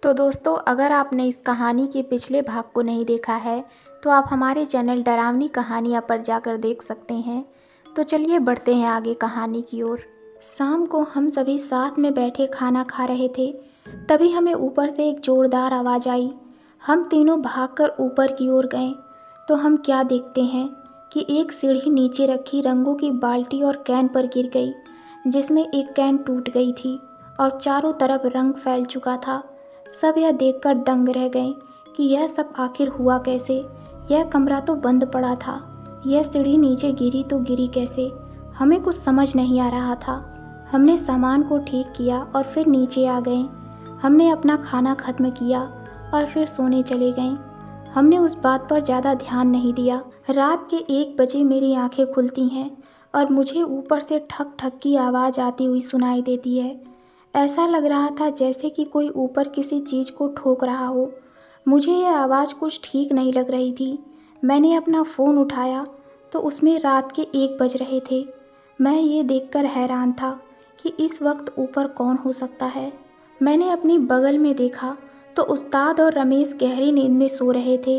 तो दोस्तों, अगर आपने इस कहानी के पिछले भाग को नहीं देखा है तो आप हमारे चैनल डरावनी कहानियाँ पर जाकर देख सकते हैं। तो चलिए बढ़ते हैं आगे कहानी की ओर। शाम को हम सभी साथ में बैठे खाना खा रहे थे, तभी हमें ऊपर से एक जोरदार आवाज़ आई। हम तीनों भागकर ऊपर की ओर गए तो हम क्या देखते हैं कि एक सीढ़ी नीचे रखी रंगों की बाल्टी और कैन पर गिर गई, जिसमें एक कैन टूट गई थी और चारों तरफ रंग फैल चुका था। सब यह देखकर दंग रह गए कि यह सब आखिर हुआ कैसे। यह कमरा तो बंद पड़ा था, यह सीढ़ी नीचे गिरी तो गिरी कैसे, हमें कुछ समझ नहीं आ रहा था। हमने सामान को ठीक किया और फिर नीचे आ गए। हमने अपना खाना खत्म किया और फिर सोने चले गए। हमने उस बात पर ज़्यादा ध्यान नहीं दिया। रात के 1 बजे मेरी आंखें खुलती हैं और मुझे ऊपर से ठक ठक की आवाज़ आती हुई सुनाई देती है। ऐसा लग रहा था जैसे कि कोई ऊपर किसी चीज़ को ठोक रहा हो। मुझे यह आवाज़ कुछ ठीक नहीं लग रही थी। मैंने अपना फ़ोन उठाया तो उसमें रात के 1 बज रहे थे। मैं ये देखकर हैरान था कि इस वक्त ऊपर कौन हो सकता है। मैंने अपनी बगल में देखा तो उस्ताद और रमेश गहरी नींद में सो रहे थे।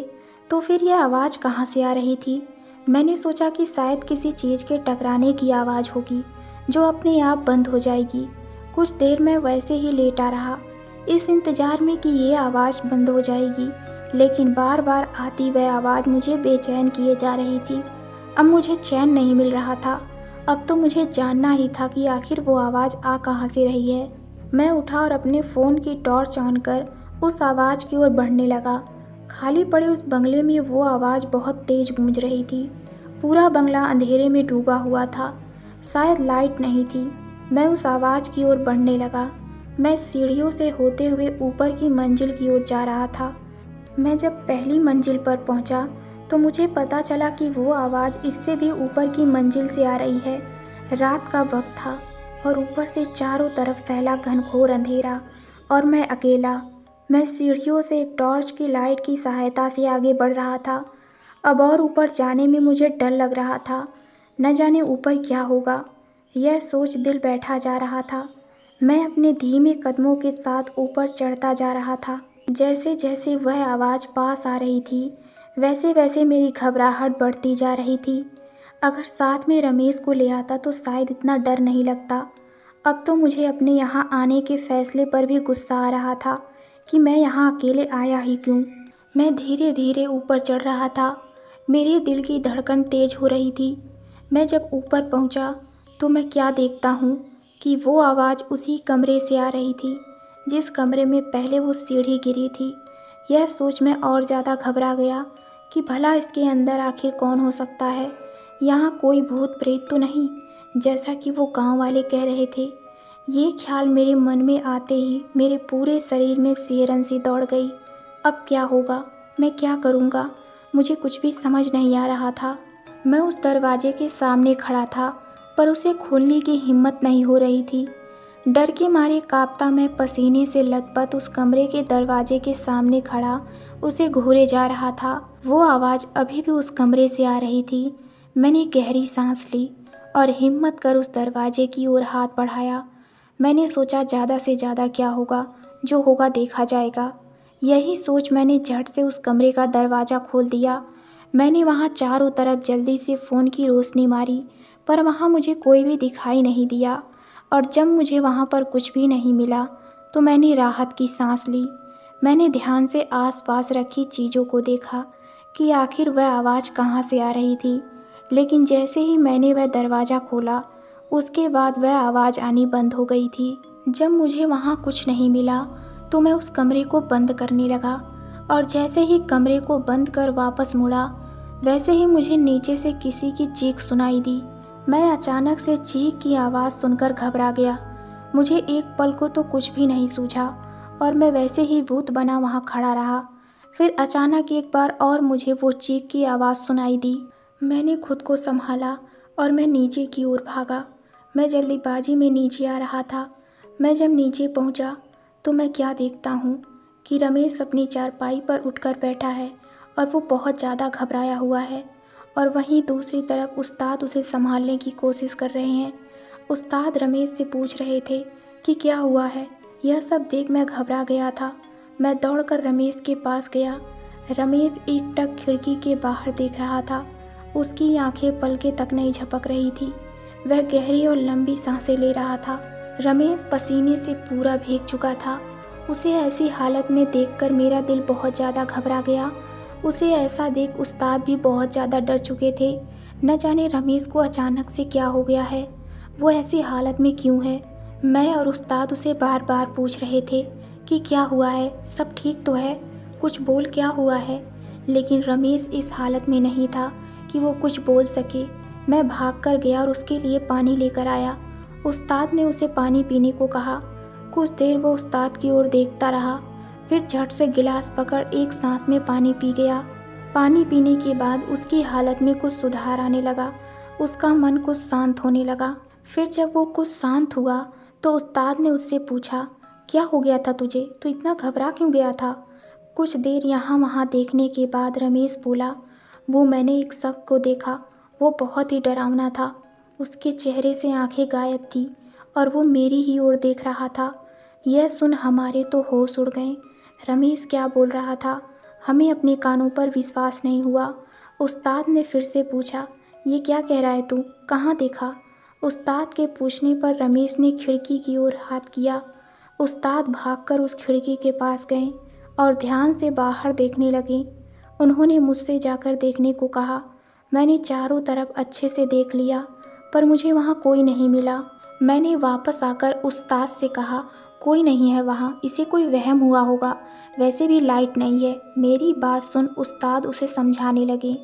तो फिर यह आवाज़ कहाँ से आ रही थी? मैंने सोचा कि शायद किसी चीज़ के टकराने की आवाज़ होगी जो अपने आप बंद हो जाएगी। कुछ देर मैं वैसे ही लेटा रहा, इस इंतज़ार में कि ये आवाज़ बंद हो जाएगी, लेकिन बार बार आती वह आवाज़ मुझे बेचैन किए जा रही थी। अब मुझे चैन नहीं मिल रहा था। अब तो मुझे जानना ही था कि आखिर वो आवाज़ आ कहाँ से रही है। मैं उठा और अपने फ़ोन की टॉर्च ऑन कर उस आवाज़ की ओर बढ़ने लगा। खाली पड़े उस बंगले में वो आवाज़ बहुत तेज़ गूंज रही थी। पूरा बंगला अंधेरे में डूबा हुआ था, शायद लाइट नहीं थी। मैं उस आवाज़ की ओर बढ़ने लगा। मैं सीढ़ियों से होते हुए ऊपर की मंजिल की ओर जा रहा था। मैं जब पहली मंजिल पर पहुंचा तो मुझे पता चला कि वो आवाज़ इससे भी ऊपर की मंजिल से आ रही है। रात का वक्त था और ऊपर से चारों तरफ फैला घनघोर अंधेरा और मैं अकेला। मैं सीढ़ियों से एक टॉर्च की लाइट की सहायता से आगे बढ़ रहा था। अब और ऊपर जाने में मुझे डर लग रहा था। न जाने ऊपर क्या होगा, यह सोच दिल बैठा जा रहा था। मैं अपने धीमे कदमों के साथ ऊपर चढ़ता जा रहा था। जैसे जैसे वह आवाज़ पास आ रही थी वैसे वैसे मेरी घबराहट बढ़ती जा रही थी। अगर साथ में रमेश को ले आता तो शायद इतना डर नहीं लगता। अब तो मुझे अपने यहाँ आने के फैसले पर भी गुस्सा आ रहा था कि मैं यहाँ अकेले आया ही क्यों। मैं धीरे धीरे ऊपर चढ़ रहा था। मेरे दिल की धड़कन तेज हो रही थी। मैं जब ऊपर पहुँचा तो मैं क्या देखता हूँ कि वो आवाज़ उसी कमरे से आ रही थी जिस कमरे में पहले वो सीढ़ी गिरी थी। यह सोच मैं और ज़्यादा घबरा गया कि भला इसके अंदर आखिर कौन हो सकता है। यहाँ कोई भूत प्रेत तो नहीं जैसा कि वो गांव वाले कह रहे थे। ये ख्याल मेरे मन में आते ही मेरे पूरे शरीर में सिहरन सी दौड़ गई। अब क्या होगा, मैं क्या करूँगा, मुझे कुछ भी समझ नहीं आ रहा था। मैं उस दरवाजे के सामने खड़ा था पर उसे खोलने की हिम्मत नहीं हो रही थी। डर के मारे कांपता मैं पसीने से लथपथ उस कमरे के दरवाजे के सामने खड़ा उसे घूरे जा रहा था। वो आवाज़ अभी भी उस कमरे से आ रही थी। मैंने गहरी सांस ली और हिम्मत कर उस दरवाजे की ओर हाथ बढ़ाया। मैंने सोचा ज़्यादा से ज़्यादा क्या होगा, जो होगा देखा जाएगा। यही सोच मैंने झट से उस कमरे का दरवाज़ा खोल दिया। मैंने वहाँ चारों तरफ जल्दी से फ़ोन की रोशनी मारी पर वहाँ मुझे कोई भी दिखाई नहीं दिया। और जब मुझे वहाँ पर कुछ भी नहीं मिला तो मैंने राहत की सांस ली। मैंने ध्यान से आसपास रखी चीज़ों को देखा कि आखिर वह आवाज़ कहाँ से आ रही थी। लेकिन जैसे ही मैंने वह दरवाज़ा खोला उसके बाद वह आवाज़ आनी बंद हो गई थी। जब मुझे वहाँ कुछ नहीं मिला तो मैं उस कमरे को बंद करने लगा और जैसे ही कमरे को बंद कर वापस मुड़ा वैसे ही मुझे नीचे से किसी की चीख सुनाई दी। मैं अचानक से चीख की आवाज़ सुनकर घबरा गया। मुझे एक पल को तो कुछ भी नहीं सूझा और मैं वैसे ही भूत बना वहाँ खड़ा रहा। फिर अचानक एक बार और मुझे वो चीख की आवाज़ सुनाई दी। मैंने खुद को संभाला और मैं नीचे की ओर भागा। मैं जल्दीबाजी में नीचे आ रहा था। मैं जब नीचे पहुँचा तो मैं क्या देखता हूँ कि रमेश अपनी चारपाई पर उठकर बैठा है और वो बहुत ज़्यादा घबराया हुआ है। और वहीं दूसरी तरफ उस्ताद उसे संभालने की कोशिश कर रहे हैं। उस्ताद रमेश से पूछ रहे थे कि क्या हुआ है। यह सब देख मैं घबरा गया था मैं दौड़कर रमेश के पास गया। रमेश एकटक खिड़की के बाहर देख रहा था। उसकी आंखें पलके तक नहीं झपक रही थी। वह गहरी और लंबी सांसें ले रहा था। रमेश पसीने से पूरा भीग चुका था। उसे ऐसी हालत में देखकर मेरा दिल बहुत ज़्यादा घबरा गया। उसे ऐसा देख उस्ताद भी बहुत ज़्यादा डर चुके थे। न जाने रमेश को अचानक से क्या हो गया है, वो ऐसी हालत में क्यों है। मैं और उस्ताद उसे बार बार पूछ रहे थे कि क्या हुआ है, सब ठीक तो है, कुछ बोल, क्या हुआ है। लेकिन रमेश इस हालत में नहीं था कि वो कुछ बोल सके। मैं भागकर गया और उसके लिए पानी लेकर आया। उस्ताद ने उसे पानी पीने को कहा। कुछ देर वो उस्ताद की ओर देखता रहा, फिर झट से गिलास पकड़ एक सांस में पानी पी गया। पानी पीने के बाद उसकी हालत में कुछ सुधार आने लगा। उसका मन कुछ शांत होने लगा। फिर जब वो कुछ शांत हुआ तो उस्ताद ने उससे पूछा, क्या हो गया था तुझे, तू इतना घबरा क्यों गया था। कुछ देर यहाँ वहाँ देखने के बाद रमेश बोला, वो मैंने एक शख्स को देखा, वो बहुत ही डरावना था। उसके चेहरे से आंखें गायब थी और वो मेरी ही ओर देख रहा था। यह सुन हमारे तो होश उड़ गए। रमेश क्या बोल रहा था, हमें अपने कानों पर विश्वास नहीं हुआ। उस्ताद ने फिर से पूछा, ये क्या कह रहा है तू, कहाँ देखा। उस्ताद के पूछने पर रमेश ने खिड़की की ओर हाथ किया। उस्ताद भागकर उस खिड़की के पास गए और ध्यान से बाहर देखने लगे। उन्होंने मुझसे जाकर देखने को कहा। मैंने चारों तरफ अच्छे से देख लिया पर मुझे वहाँ कोई नहीं मिला। मैंने वापस आकर उस्ताद से कहा, कोई नहीं है वहाँ, इसे कोई वहम हुआ होगा, वैसे भी लाइट नहीं है। मेरी बात सुन उस्ताद उसे समझाने लगे।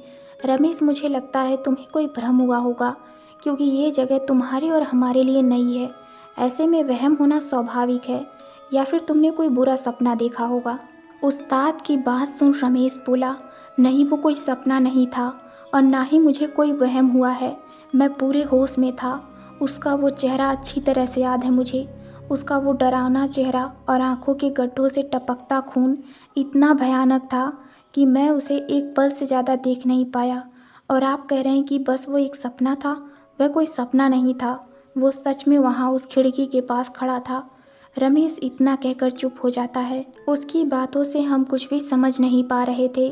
रमेश, मुझे लगता है तुम्हें कोई भ्रम हुआ होगा, क्योंकि ये जगह तुम्हारे और हमारे लिए नई है। ऐसे में वहम होना स्वाभाविक है, या फिर तुमने कोई बुरा सपना देखा होगा। उस्ताद की बात सुन रमेश बोला, नहीं, वो कोई सपना नहीं था और ना ही मुझे कोई वहम हुआ है। मैं पूरे होश में था। उसका वो चेहरा अच्छी तरह से याद है मुझे। उसका वो डरावना चेहरा और आंखों के गड्ढों से टपकता खून इतना भयानक था कि मैं उसे एक पल से ज़्यादा देख नहीं पाया। और आप कह रहे हैं कि बस वो एक सपना था। वह कोई सपना नहीं था, वो सच में वहाँ उस खिड़की के पास खड़ा था। रमेश इतना कहकर चुप हो जाता है। उसकी बातों से हम कुछ भी समझ नहीं पा रहे थे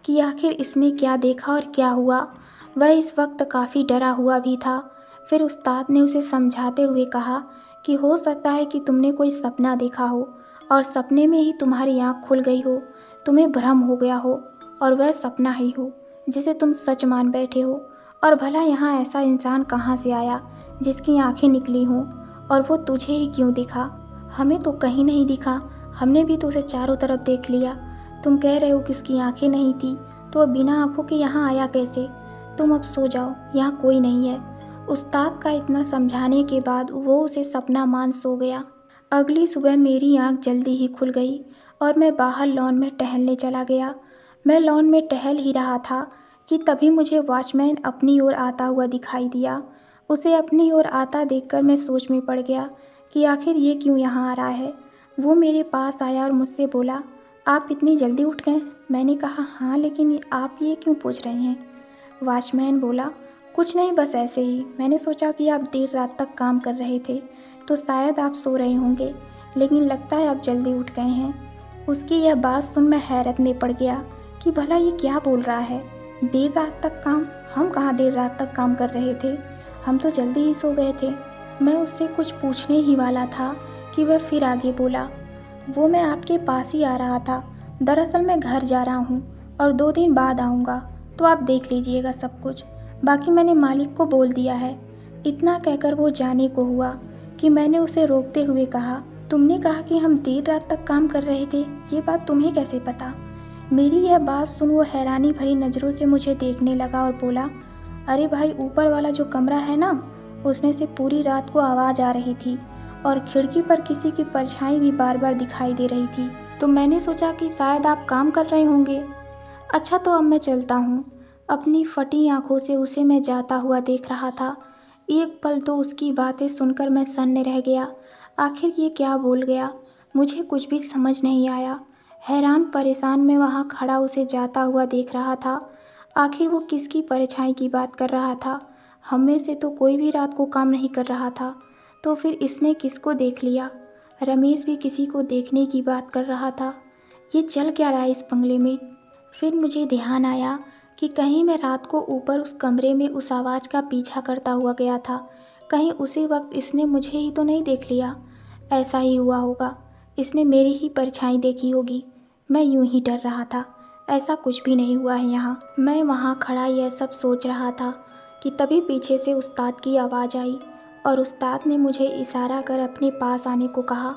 कि आखिर इसने क्या देखा और क्या हुआ। वह इस वक्त काफ़ी डरा हुआ भी था। फिर उस्ताद ने उसे समझाते हुए कहा कि हो सकता है कि तुमने कोई सपना देखा हो और सपने में ही तुम्हारी आँख खुल गई हो, तुम्हें भ्रम हो गया हो और वह सपना ही हो जिसे तुम सच मान बैठे हो। और भला यहाँ ऐसा इंसान कहाँ से आया जिसकी आंखें निकली हों, और वो तुझे ही क्यों दिखा। हमें तो कहीं नहीं दिखा, हमने भी तो उसे चारों तरफ देख लिया। तुम कह रहे हो कि उसकी आंखें नहीं थी, तो वह बिना आंखों के यहाँ आया कैसे। तुम अब सो जाओ, यहाँ कोई नहीं है। उस्ताद का इतना समझाने के बाद वो उसे सपना मान सो गया। अगली सुबह मेरी आंख जल्दी ही खुल गई और मैं बाहर लॉन में टहलने चला गया। मैं लॉन में टहल ही रहा था कि तभी मुझे वॉचमैन अपनी ओर आता हुआ दिखाई दिया। उसे अपनी ओर आता देखकर मैं सोच में पड़ गया कि आखिर ये क्यों यहाँ आ रहा है। वो मेरे पास आया और मुझसे बोला, आप इतनी जल्दी उठ गए। मैंने कहा, हाँ, लेकिन आप ये क्यों पूछ रहे हैं। वॉचमैन बोला, कुछ नहीं, बस ऐसे ही। मैंने सोचा कि आप देर रात तक काम कर रहे थे तो शायद आप सो रहे होंगे, लेकिन लगता है आप जल्दी उठ गए हैं। उसकी यह बात सुन मैं हैरत में पड़ गया कि भला ये क्या बोल रहा है। देर रात तक काम? हम कहाँ देर रात तक काम कर रहे थे, हम तो जल्दी ही सो गए थे। मैं उससे कुछ पूछने ही वाला था कि वह फिर आगे बोला, वो मैं आपके पास ही आ रहा था। दरअसल मैं घर जा रहा हूँ और 2 दिन बाद आऊँगा, तो आप देख लीजिएगा सब कुछ। बाकी मैंने मालिक को बोल दिया है। इतना कहकर वो जाने को हुआ कि मैंने उसे रोकते हुए कहा, तुमने कहा कि हम देर रात तक काम कर रहे थे, ये बात तुम्हें कैसे पता। मेरी यह बात सुन वो हैरानी भरी नज़रों से मुझे देखने लगा और बोला, अरे भाई, ऊपर वाला जो कमरा है ना, उसमें से पूरी रात को आवाज़ आ रही थी और खिड़की पर किसी की परछाई भी बार बार दिखाई दे रही थी। तो मैंने सोचा कि शायद आप काम कर रहे होंगे। अच्छा, तो अब मैं चलता हूँ। अपनी फटी आंखों से उसे मैं जाता हुआ देख रहा था। एक पल तो उसकी बातें सुनकर मैं सन्न रह गया। आखिर ये क्या बोल गया, मुझे कुछ भी समझ नहीं आया। हैरान परेशान मैं वहाँ खड़ा उसे जाता हुआ देख रहा था। आखिर वो किसकी परछाई की बात कर रहा था। हम में से तो कोई भी रात को काम नहीं कर रहा था, तो फिर इसने किसको देख लिया। रमेश भी किसी को देखने की बात कर रहा था। ये चल क्या रहा है इस बंगले में। फिर मुझे ध्यान आया कि कहीं मैं रात को ऊपर उस कमरे में उस आवाज़ का पीछा करता हुआ गया था, कहीं उसी वक्त इसने मुझे ही तो नहीं देख लिया। ऐसा ही हुआ होगा, इसने मेरी ही परछाई देखी होगी। मैं यूं ही डर रहा था। ऐसा कुछ भी नहीं हुआ है यहाँ। मैं वहाँ खड़ा यह सब सोच रहा था कि तभी पीछे से उस्ताद की आवाज़ आई और उस्ताद ने मुझे इशारा कर अपने पास आने को कहा।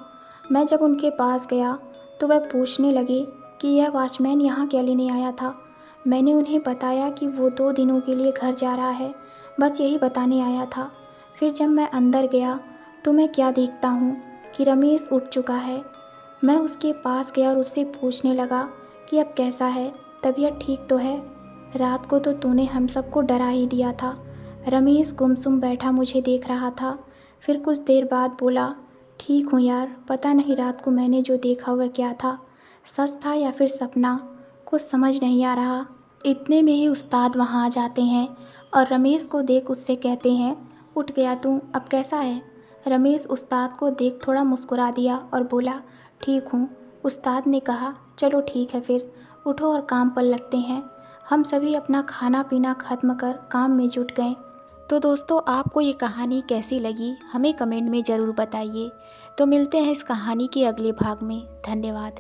मैं जब उनके पास गया तो वह पूछने लगे कि यह वॉचमैन यहाँ क्या लेने आया था। मैंने उन्हें बताया कि वो 2 दिनों के लिए घर जा रहा है, बस यही बताने आया था। फिर जब मैं अंदर गया तो मैं क्या देखता हूँ कि रमेश उठ चुका है। मैं उसके पास गया और उससे पूछने लगा कि अब कैसा है, तबीयत ठीक तो है? रात को तो तूने हम सबको डरा ही दिया था। रमेश गुमसुम बैठा मुझे देख रहा था। फिर कुछ देर बाद बोला, ठीक हूँ यार, पता नहीं रात को मैंने जो देखा वह क्या था, सच था या फिर सपना, कुछ समझ नहीं आ रहा। इतने में ही उस्ताद वहाँ आ जाते हैं और रमेश को देख उससे कहते हैं, उठ गया तू, अब कैसा है? रमेश उस्ताद को देख थोड़ा मुस्कुरा दिया और बोला, ठीक हूँ। उस्ताद ने कहा, चलो ठीक है फिर, उठो और काम पर लगते हैं। हम सभी अपना खाना पीना ख़त्म कर काम में जुट गए। तो दोस्तों, आपको ये कहानी कैसी लगी हमें कमेंट में ज़रूर बताइए। तो मिलते हैं इस कहानी के अगले भाग में। धन्यवाद।